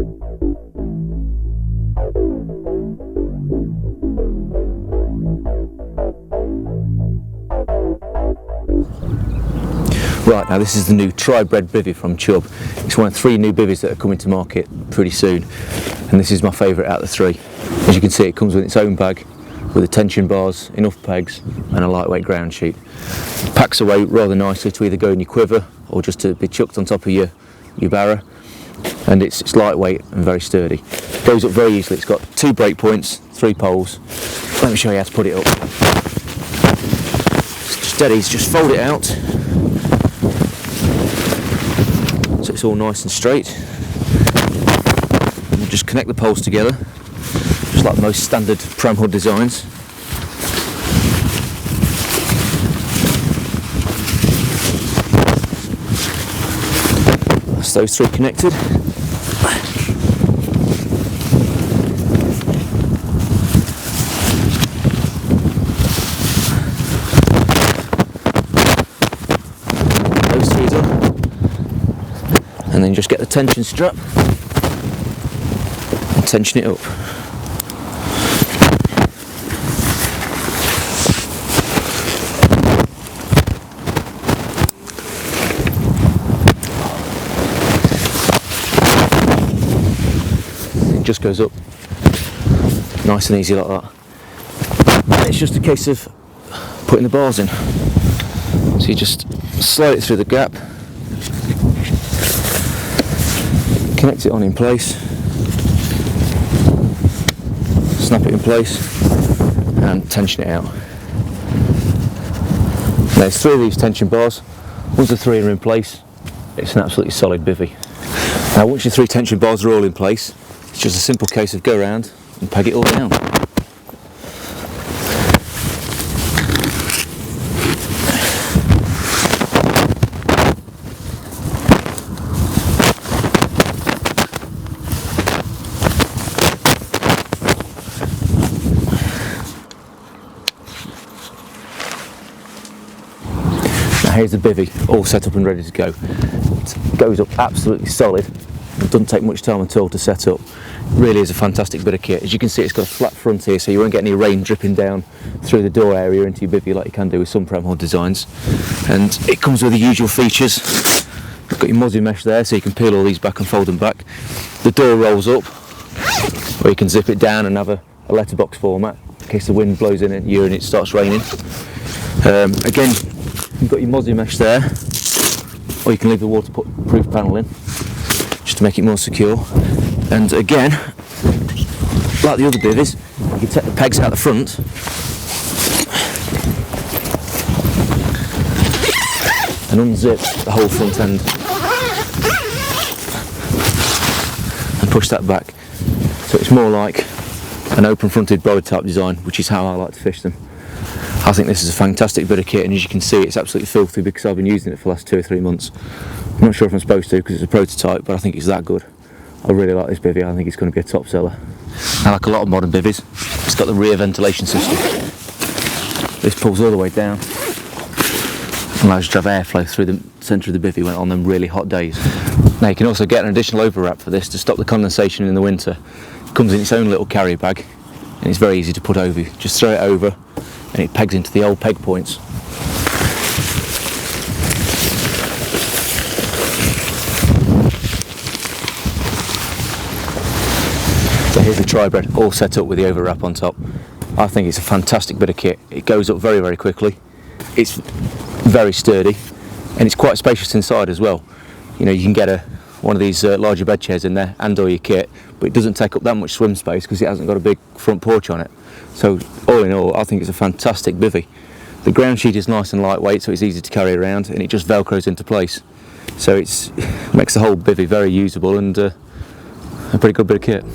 Right, now this is the new Tri-Brid Bivvy from Chub. It's one of 3 new bivvies that are coming to market pretty soon, and this is my favourite out of the 3. As you can see, it comes with its own bag with the tension bars, enough pegs and a lightweight ground sheet. It packs away rather nicely to either go in your quiver or just to be chucked on top of your barra, and it's lightweight and very sturdy. It goes up very easily. It's got 2 break points, 3 poles. Let me show you how to put it up. It's just dead easy, just fold it out so it's all nice and straight, and just connect the poles together just like most standard pram hood designs. That's those 3 connected. Those 3 done. And then just get the tension strap and tension it up. It just goes up nice and easy like that. And it's just a case of putting the bars in. So you just slide it through the gap, connect it on in place, snap it in place and tension it out. There's 3 of these tension bars. Once the 3 are in place, it's an absolutely solid bivvy. Now once your 3 tension bars are all in place, it's just a simple case of go around and peg it all down. Here's the bivvy all set up and ready to go. It goes up absolutely solid. It doesn't take much time at all to set up. Really is a fantastic bit of kit. As you can see, it's got a flat front here, so you won't get any rain dripping down through the door area into your bivvy like you can do with some pram hood designs. And it comes with the usual features. You've got your mozzie mesh there, so you can peel all these back and fold them back. The door rolls up, or you can zip it down and have a letterbox format in case the wind blows in at you and it starts raining. Again, you've got your mozzie mesh there, or you can leave the waterproof panel in just to make it more secure. And again, like the other bivvies, you can take the pegs out the front and unzip the whole front end and push that back, so it's more like an open fronted boa type design, which is how I like to fish them. I think this is a fantastic bit of kit, and as you can see, it's absolutely filthy because I've been using it for the last 2 or 3 months. I'm not sure if I'm supposed to because it's a prototype, but I think it's that good. I really like this bivvy. I think it's going to be a top seller. I like a lot of modern bivvies. It's got the rear ventilation system. This pulls all the way down and allows you to have airflow through the centre of the bivvy on them really hot days. Now you can also get an additional overwrap for this to stop the condensation in the winter. It comes in its own little carrier bag and it's very easy to put over. Just throw it over and it pegs into the old peg points. So here's the Tri-Brid all set up with the overwrap on top. I think it's a fantastic bit of kit. It goes up very, very quickly. It's very sturdy and it's quite spacious inside as well. You know, you can get one of these larger bed chairs in there and all your kit, but it doesn't take up that much swim space because it hasn't got a big front porch on it. So all in all, I think it's a fantastic bivvy. The ground sheet is nice and lightweight, so it's easy to carry around, and it just velcros into place. So it makes the whole bivvy very usable and a pretty good bit of kit.